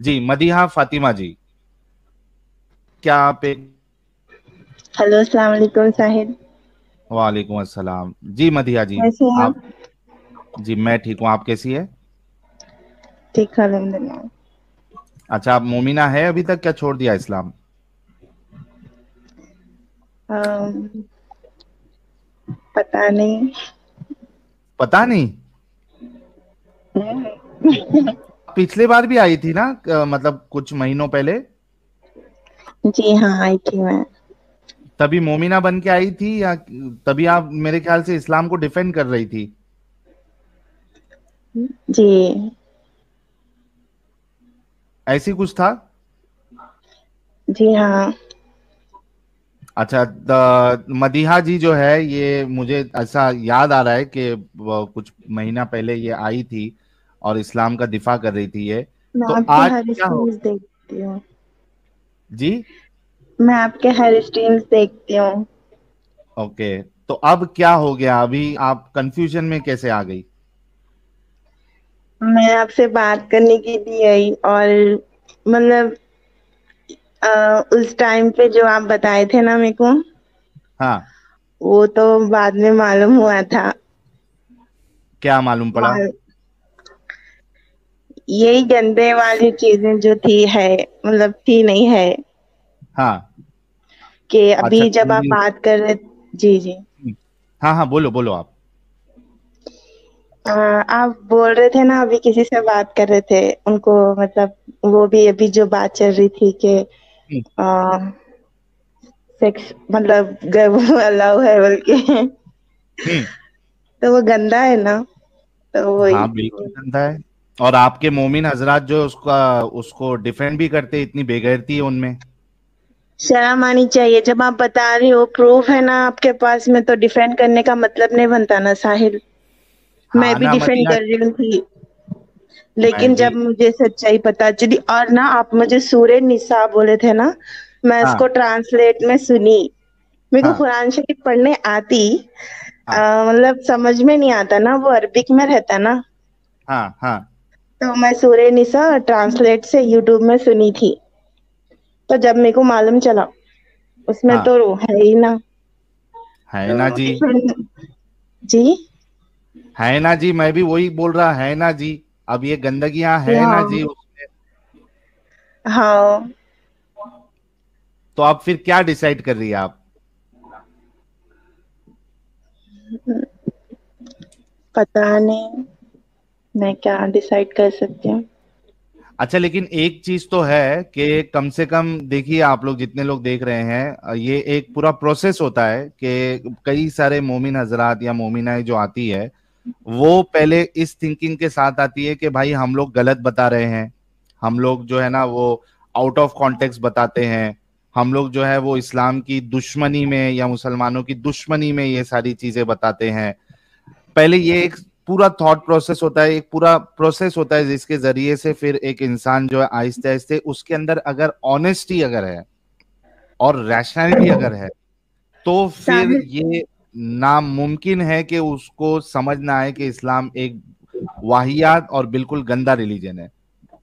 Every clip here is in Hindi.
जी मदीहा फातिमा जी, क्या आप एक। हेलो, अस्सलाम वालेकुम साहिद। वालेकुम अस्सलाम जी मदीहा जी। कैसे हैं आप। आप? जी मैं ठीक हूँ, आप कैसी है। ठीक है, अल्हम्दुलिल्लाह। अच्छा, आप मोमिना है अभी तक, क्या छोड़ दिया इस्लाम। अम, पता नहीं। पता नहीं। पिछले बार भी आई थी ना, मतलब कुछ महीनों पहले। जी हाँ, आई थी मैं। तभी मोमिना बन के आई थी, या तभी आप मेरे ख्याल से इस्लाम को डिफेंड कर रही थी। जी। ऐसी कुछ था। जी हाँ। अच्छा, मदीहा जी जो है, ये मुझे ऐसा याद आ रहा है कि वो कुछ महीना पहले ये आई थी और इस्लाम का दिफा कर रही थी ये। मैं तो आपके आज हर क्या हो। स्ट्रीम्स देखती हूँ। जी। मैं आपके हर स्ट्रीम्स देखती हूँ। ओके। तो अब क्या हो गया, अभी आप कंफ्यूजन में कैसे आ गई। मैं आपसे बात करने के लिए आई, और मतलब उस टाइम पे जो आप बताए थे ना मेरे को, हाँ। वो तो बाद में मालूम हुआ था। क्या मालूम पड़ा। माल यही गंदे वाली चीजें जो थी है, मतलब थी नहीं है, हाँ। कि अच्छा अभी जब आप बात कर रहे। जी जी। हाँ हाँ, बोलो बोलो आप। आप बोल रहे थे ना, अभी किसी से बात कर रहे थे उनको, मतलब वो भी अभी जो बात चल रही थी कि हम्म। सेक्स मतलब गर्भ अलाउ है बोल के। हम्म। तो वो गंदा है ना, तो वही। हाँ बिल्कुल गंदा है। और आपके मोमिन हजरात जो उसका उसको डिफेंड भी करते, इतनी बेगैरती है उनमें। शर्म आनी चाहिए, जब आप बता रहे हो, प्रूफ है ना आपके पास में, तो डिफेंड करने का मतलब नहीं बनता ना साहिल। मैं हाँ भी ना डिफेंड मदीहा। कर रही हूँ थी, मैं लेकिन भी। जब मुझे सच्चाई पता चली, और ना आप मुझे सूरे निसा बोले थे ना, मैं हाँ उसको ट्रांसलेट में सुनी। मेरे को हाँ कुरान शरीफ पढ़ने आती, हाँ मतलब समझ में नहीं आता ना, वो अरबिक में रहता ना। हाँ हाँ। तो मैं सूरे निसा ट्रांसलेट से यूट्यूब में सुनी थी। तो जब मेरे को मालूम चला, उसमें हाँ तो वो है ही ना। है ना तो जी। जी। है ना जी, मैं भी वही बोल रहा है ना जी। अब ये गंदगियां है ना जी हाँ। उसमें। हाँ। तो आप फिर क्या डिसाइड कर रही है आप। पता नहीं, मैं क्या डिसाइड कर सकती हूँ। अच्छा, लेकिन एक चीज तो है कि कम से कम देखिए, आप लोग जितने लोग देख रहे हैं, ये एक पूरा प्रोसेस होता है कि कई सारे मोमिन हजरात या मोमिनाएं जो आती है, वो पहले इस थिंकिंग के साथ आती है कि भाई हम लोग गलत बता रहे हैं, हम लोग जो है ना वो आउट ऑफ कॉन्टेक्स्ट बताते हैं, हम लोग जो है वो इस्लाम की दुश्मनी में या मुसलमानों की दुश्मनी में ये सारी चीजें बताते हैं। पहले ये एक पूरा थॉट प्रोसेस होता है, एक पूरा प्रोसेस होता है जिसके जरिए से फिर एक इंसान जो है आहिस्ते आहिस्ते उसके अंदर अगर ऑनेस्टी अगर है और रैशनैलिटी अगर है, तो फिर साहिल, ये नामुमकिन है कि उसको समझ ना आए कि इस्लाम एक वाहियात और बिल्कुल गंदा रिलीजन है,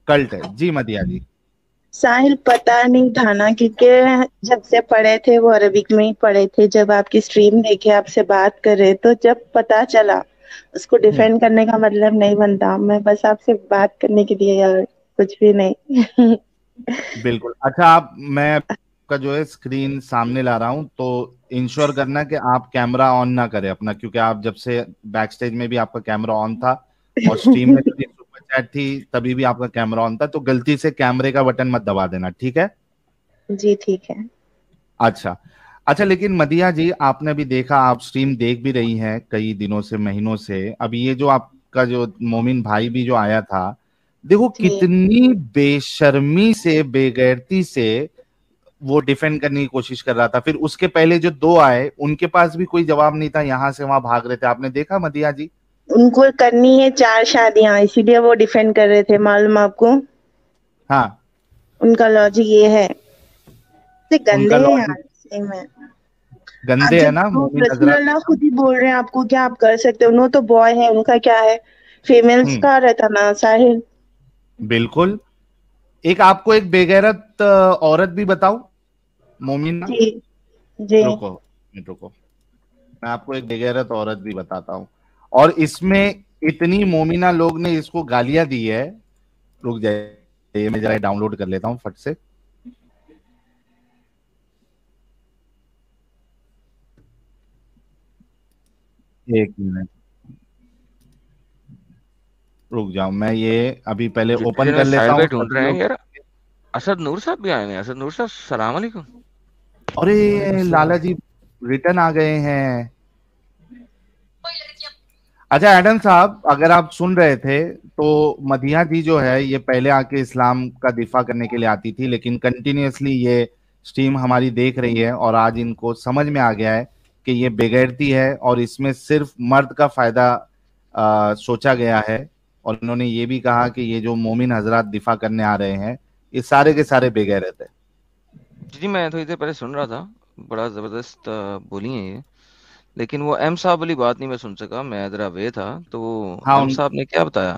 कल्ट है। जी मदिया जी। साहिल पता नहीं था ना, क्योंकि जब से पढ़े थे वो अरबिक में ही पढ़े थे। जब आपकी स्ट्रीम देखे, आपसे बात करे, तो जब पता चला, उसको हम्म। डिफेंड करने का मतलब नहीं बनता। मैं बस आपसे बात करने के लिए यार, कुछ भी नहीं। बिल्कुल। अच्छा, आप मैं आपका जो है स्क्रीन सामने ला रहा हूं, तो इंश्योर करना कि आप कैमरा ऑन ना करें अपना, क्योंकि आप जब से बैक स्टेज में भी आपका कैमरा ऑन था और स्ट्रीम में जो सुपर चैट थी तभी भी आपका कैमरा ऑन था, तो गलती से कैमरे का बटन मत दबा देना, ठीक है। जी ठीक है। अच्छा। अच्छा, लेकिन मदिया जी, आपने भी देखा, आप स्ट्रीम देख भी रही हैं कई दिनों से, महीनों से। अभी ये जो आपका जो मोमिन भाई भी जो आया था, देखो जी। कितनी बेशर्मी से बेगैरती से वो डिफेंड करने की कोशिश कर रहा था। फिर उसके पहले जो दो आए उनके पास भी कोई जवाब नहीं था, यहां से वहां भाग रहे थे, आपने देखा मदिया जी। उनको करनी है 4 शादियां, इसीलिए वो डिफेंड कर रहे थे, मालूम आपको। हाँ। उनका लॉजिक ये है। ये गंदे उनका हैं लॉजिक यार, सही में। आप गंदे है जब ना वो मोमिन रसूल हजरत। अल्लाह खुद ही बोल रहे हैं आपको क्या आप कर सकते हो, उन्होंने तो बॉय है, उनका क्या है। फीमेल्स हम्म। का रहता ना साहिल। बिल्कुल। एक आपको एक बेगैरत औरत भी बताऊं, मोमिना? जी जी। रुको, रुको, मैं आपको एक बेगैरत औरत भी बताता हूँ। और इसमें इतनी मोमिना लोग ने इसको गालियां दी है। रुक जाइए, मैं जरा डाउनलोड कर लेता हूँ फट से। एक मिनट, रुक जाओ, मैं ये अभी पहले जितनी ओपन देर में कर लेता साहिल हूँ भाई ढूंढ सभी रहे हैं लोग। यार, असद नूर साहब भी आए हैं। असद नूर साहब, सलाम अलैकुम। अरे लाला जी रिटर्न आ गए हैं। अच्छा एडम साहब, अगर आप सुन रहे थे तो मदीहा जी जो है ये पहले आके इस्लाम का दिफा करने के लिए आती थी, लेकिन कंटिन्यूअसली ये स्ट्रीम हमारी देख रही है और आज इनको समझ में आ गया है कि ये बेगैरती है और इसमें सिर्फ मर्द का फायदा सोचा गया है। और इन्होंने ये भी कहा कि ये जो मोमिन हजरात दिफा करने आ रहे हैं ये सारे के सारे बेगैरत है। जी मैं थोड़ी देर पहले सुन रहा था, बड़ा जबरदस्त बोली है ये। लेकिन वो एम साहब वाली बात नहीं मैं सुन सका, मैं जरा वे था। तो हाँ, एम साहब ने क्या बताया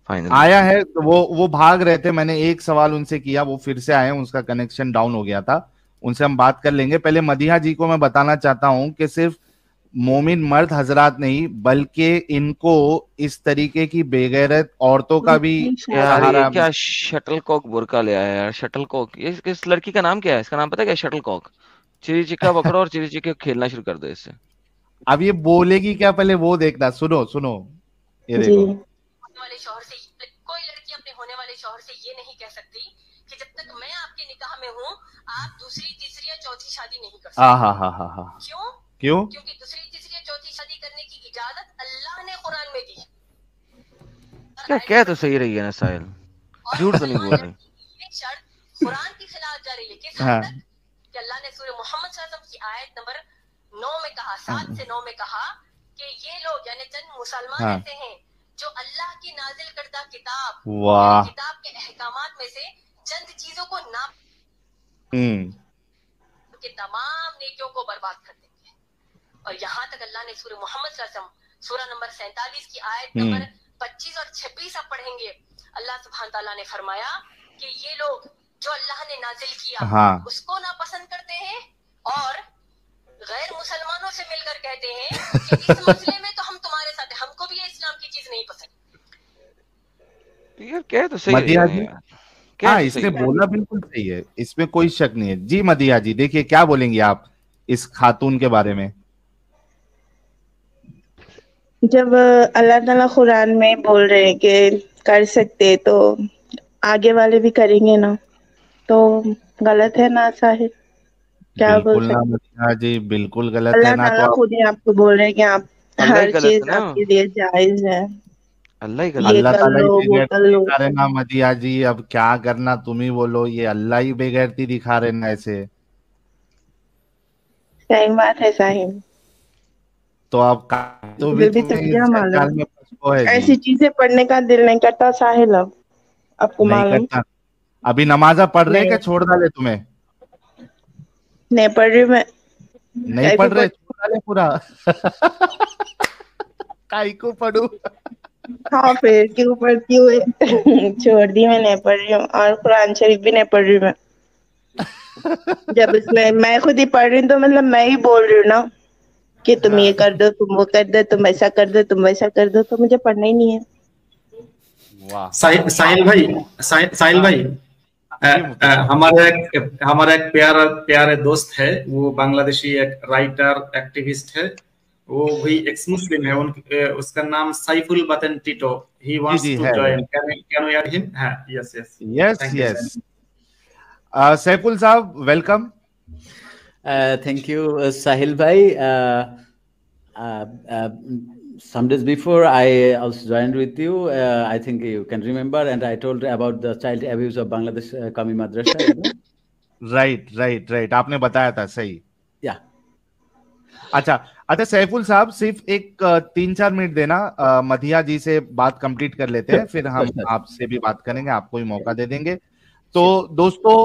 फाइनली? आया है तो वो भाग रहे थे, मैंने एक सवाल उनसे किया, वो फिर से आए, उसका कनेक्शन डाउन हो गया था। उनसे हम बात कर लेंगे। पहले मदीहा जी को मैं बताना चाहता हूं कि सिर्फ मोमिन मर्द हजरात नहीं बल्कि इनको इस तरीके की बेगैरत औरतों का भी अपनी यार ये शादी। सहारा। क्या शटल कॉक बुरका ले आया यार, शटल कॉक। ये इस लड़की का नाम क्या है? इसका नाम पता है क्या? Shuttlecock. चिड़ी चिक्का पकड़ो और चिड़ी चिक्के खेलना शुरू कर दो इससे। अब ये बोलेगी क्या, पहले वो देखना। सुनो सुनो, ये जी देखो। होने वाले शौहर से कोई लड़की अपने होने वाले शौहर से ये नहीं कह सकती कि जब तक मैं आपके निकाह में हूँ आप दूसरी तीसरी या चौथी शादी नहीं कर आ सकते। हा। क्यों? क्यों? क्योंकि दूसरी तीसरी या चौथी शादी करने की इजाजत अल्लाह ने कुरान में दी है। क्या कह तो सही रही है ना साहिल, और झूठ तो नहीं बोल रही। ये शर्त कुरान के खिलाफ जा रही है। किस हद हाँ तक कि अल्लाह ने सूरह मोहम्मद सल्लल्लाहु अलैहि वसल्लम की आयत नंबर 9 में कहा, 7 से 9 में कहा कि ये लोग यानी चंद मुसलमान हाँ। ऐसे हैं जो अल्लाह की नाजिल करदा किताब वाह। यानी किताब के अहकामात में से चंद चीजों को ना के तमाम नेकियों को बर्बाद कर देंगे। और यहाँ तक अल्लाह ने सूरह मोहम्मद सल्लल्लाहु अलैहि वसल्लम सूरह नंबर 47 की आयत नंबर 25 और 26 आप पढ़ेंगे, अल्लाह सुब्हान ताला ने फरमाया कि ये लोग जो अल्लाह ने नाजिल किया हाँ। उसको नापसंद करते हैं और गैर मुसलमानों से मिलकर कहते हैं कि इस मसले में तो हम तुम्हारे साथ हैं, हमको भी ये इस्लाम की चीज नहीं पसंद। तो यार कह तो सही रही मदिया है ना जी, यार, कह हाँ तो इसने सही है। बोला बिल्कुल सही है, इसमें कोई शक नहीं है। जी मदिया जी, देखिए क्या बोलेंगे आप इस खातून के बारे में? जब अल्लाह ताला कुरान में बोल रहे हैं कि कर सकते तो आगे वाले भी करेंगे ना, तो गलत है ना साहिब? क्या बोल बिल्कुल ना सकते? मदिया जी, बिल्कुल गलत है अल्लाह ना। तो ताला आप खुद ही आपको बोल रहे हैं कि आप अल्लाह ही हर गलत है चीज ना, आपके लिए जायज है, अल्लाह ही गलत ये है। अल्लाह कर ताला ही लो वो कर बेगैरती लो। दिखा रहे ना मदिया जी, अब क्या करना तुम ही बोलो, ये अल्लाह ही बेगैरती दिखा रहे ना ऐसे। सही बात है साहिब, तो अब तो भी दिल भी तुम्हें थक इस गया जंजाल मालूम। में फंसो है जी। ऐसी चीजें पढ़ने का दिल नहीं करता साहिल, अब आपको नहीं मालूम। करता? अभी नमाजा पढ़ रहे क्या नहीं, छोड़ डाले तुम्हें? नहीं पढ़ रही मैं। नहीं काहे को पढ़ रहे, पढ़। छोड़ डाले पूरा? काई को पढ़ू? हाँ फिर क्यों पढ़ती हूँ छोड़ दी, मैं नहीं पढ़ रही हूँ और कुरान शरीफ भी नहीं पढ़ रही मैं। जब इसमें मैं खुद ही पढ़ रही हूँ तो मतलब मैं ही बोल रही हूँ ना कि तुम ये हाँ। कर दो, तुम वो कर दो, तुम ऐसा कर दो, तुम वैसा कर दो, तो मुझे पढ़ना ही नहीं है। वाह। साहिल भाई, साहिल हाँ भाई, जी मुफ्ती साहब। हमारा एक प्यारा प्यारे दोस्त है, वो बांग्लादेशी एक राइटर एक्टिविस्ट है। वो भी एक्स मुस्लिम है। उसका नाम साइफुल बतन टिटो। ही जी वांट्स जी टू है। Join. Can you add him? हाँ, yes yes. Yes thank you yes. Sir. Saiful साहब welcome. Thank you, Sahil bhai. Uh, uh, some days before, I also joined with you. I think you can remember, and I told about the child abuse of Bangladesh Kami Madrasa. You know? Right right right, आपने बताया था, सही। Yeah. अच्छा अच्छा सैफुल साहब, सिर्फ एक 3-4 मिनट देना, मधिया जी से बात कंप्लीट कर लेते हैं, Sure, फिर sure, हम sure. आपसे भी बात करेंगे, आपको भी मौका दे देंगे। तो Sure. दोस्तों,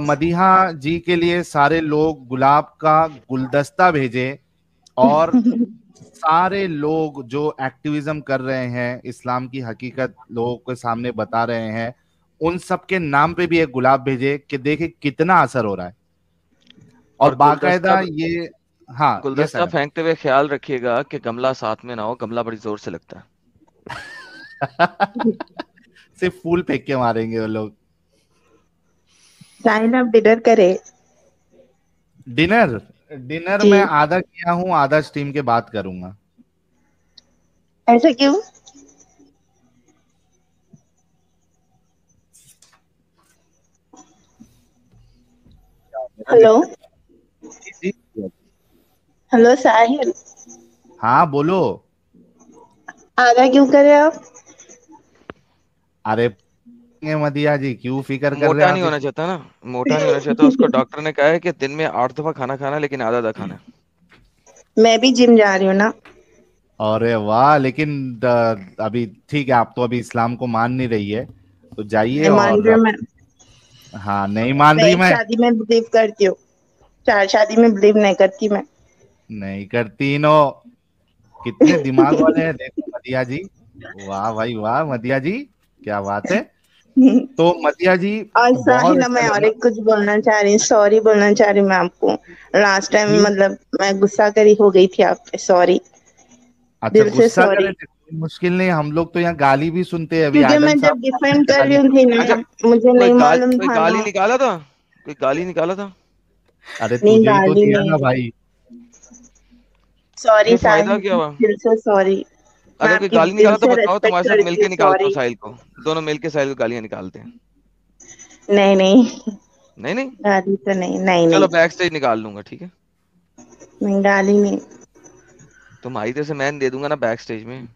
मदीहा जी के लिए सारे लोग गुलाब का गुलदस्ता भेजे, और सारे लोग जो एक्टिविज्म कर रहे हैं, इस्लाम की हकीकत लोगों के सामने बता रहे हैं, उन सब के नाम पे भी एक गुलाब भेजे कि देखे कितना असर हो रहा है। और बाकायदा ये हाँ गुलदस्ता फेंकते हुए ख्याल रखिएगा कि गमला साथ में ना हो, गमला बड़ी जोर से लगता है। सिर्फ फूल फेंक के मारेंगे वो लोग। साहिल आप डिनर करे? डिनर मैं आधा किया हूँ, आधा स्ट्रीम के बाद करूंगा। ऐसा क्यों? हेलो हेलो साहिल। हाँ बोलो। आधा क्यों करे आप? अरे मदिया जी क्यों फिक्र कर रहे मोटा हैं नहीं आप? होना चाहता ना, मोटा नहीं होना चाहता। उसको डॉक्टर ने कहा है कि दिन में 8 दफा खाना खाना, लेकिन आधा खाना है। मैं भी जिम जा रही हूँ ना। अरे वाह, लेकिन अभी ठीक है, आप तो अभी इस्लाम को मान नहीं रही है, तो जाइए। मान रही हूँ मैं। हाँ नहीं मान मैं रही। एक शादी में बिलीव करती हूँ, 4 शादी में बिलीव नहीं करती मैं। नहीं करती नो। कितने दिमाग वाले हैं देखो मदिया जी। वाह भाई वाह मदिया जी, क्या बात है। तो मदिया जी और बहुत साहिल मैं अच्छा और लगा। एक कुछ बोलना चाह रही हूँ, सॉरी बोलना चाह रही हूँ मैं आपको। लास्ट टाइम मतलब मैं गुस्सा करी हो गई थी आप पे, सॉरी। अच्छा दिल से गुस्सा कर सॉरी। रहे थे, कोई मुश्किल नहीं, हम लोग तो यहाँ गाली भी सुनते हैं। अभी क्योंकि आदम मैं जब साहब डिफेंड कर रही गाली। हूँ थी ना, अच्छा, मुझे नहीं मालूम कोई था गाली ना। निकाला था? कोई गाली निकाला था? अरे नहीं तुझे ही तो गाली दिया नहीं। ना भाई। फिर सॉरी फायदा साहिल, क्या हुआ? दिल से सॉरी। मैं अगर कोई आपकी गाली दिल निकाला तो से बताओ, रेस्पेक्ट तुम्हारे साथ करती मिलके हूँ, निकालता हूँ सॉरी। साहिल को। दोनों मिलके साहिल को गालियां निकालते हैं। नहीं नहीं, नहीं नहीं, गाली तो नहीं, नहीं चलो नहीं। बैक स्टेज निकाल लूंगा, ठीक है। नहीं गाली नहीं। तुम्हारी तरफ से मैं दे दूंगा ना बैक स्टेज में।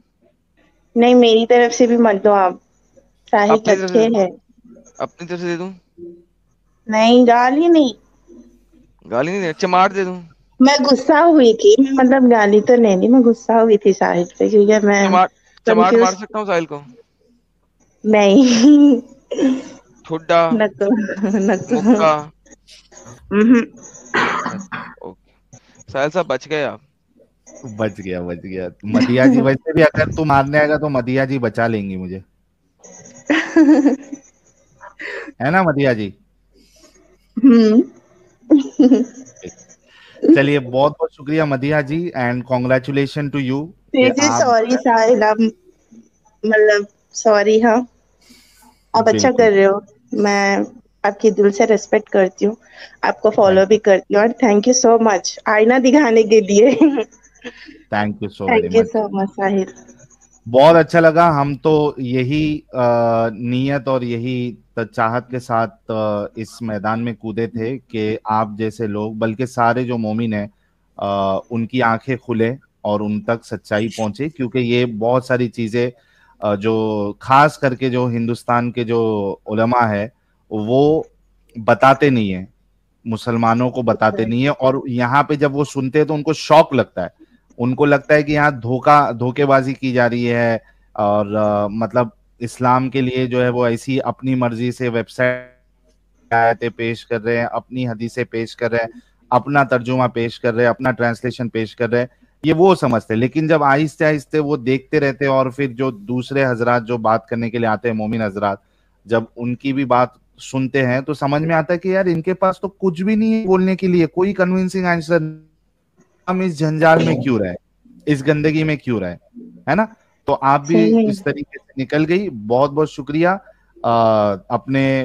नहीं मेरी तरफ से भी मत दो आप, साहिल अपनी तरफ अच्छे से, हैं। अपनी तरफ से दे दूं? नहीं गाली नहीं। गाली नहीं दे, चमाट दे दूं? मैं गुस्सा हुई थी, मतलब गाली तो नहीं दी, मैं गुस्सा हुई थी साहिल पे क्योंकि मैं चमाट, चमाट मार कंफ्यूज। सकता हूँ साहिल को? नहीं। ठुड्डा, नको नको। मुक्का? हम्म। अच्छा ओके, साहिल साहब बच गए आप। बच गया बच गया। मदिया जी वैसे भी अगर तू मारने आएगा तो मदिया जी बचा लेंगी मुझे, है ना मदिया जी। हम्म। चलिए बहुत बहुत शुक्रिया मदिया जी, एंड कॉन्ग्रेचुलेशन टू यू कि फिर से आप सॉरी साहिल, आप मतलब सॉरी। हाँ आप अच्छा बिल्कुल। कर रहे हो, मैं आपकी दिल से रिस्पेक्ट करती हूँ, आपको फॉलो थैंक भी करती हूँ। और थैंक यू सो मच आईना दिखाने के लिए। You so very thank you much. So much Sahil. बहुत अच्छा लगा। हम तो यही नीयत और यही चाहत के साथ इस मैदान में कूदे थे कि आप जैसे लोग, बल्कि सारे जो मोमिन हैं, उनकी आंखें खुले और उन तक सच्चाई पहुंचे, क्योंकि ये बहुत सारी चीजें जो खास करके जो हिंदुस्तान के जो उलमा है वो बताते नहीं है, मुसलमानों को बताते नहीं है। और यहाँ पे जब वो सुनते हैं तो उनको शौक लगता है, उनको लगता है कि यहाँ धोखेबाजी की जा रही है। और मतलब इस्लाम के लिए जो है वो ऐसी अपनी मर्जी से वेबसाइट आयतें पेश कर रहे हैं, अपनी हदीसें पेश कर रहे हैं, अपना तर्जुमा पेश कर रहे हैं, अपना ट्रांसलेशन पेश कर रहे हैं, ये वो समझते हैं। लेकिन जब आहिस्ते आहिस्ते वो देखते रहते हैं और फिर जो दूसरे हजरात जो बात करने के लिए आते हैं, मोमिन हजरात, जब उनकी भी बात सुनते हैं तो समझ में आता है कि यार इनके पास तो कुछ भी नहीं है बोलने के लिए, कोई कन्विंसिंग आंसर। हम इस जंजाल में क्यों रहे, इस गंदगी में क्यों रहे, है ना। तो आप भी सही है। इस तरीके से निकल गई, बहुत बहुत शुक्रिया। अपने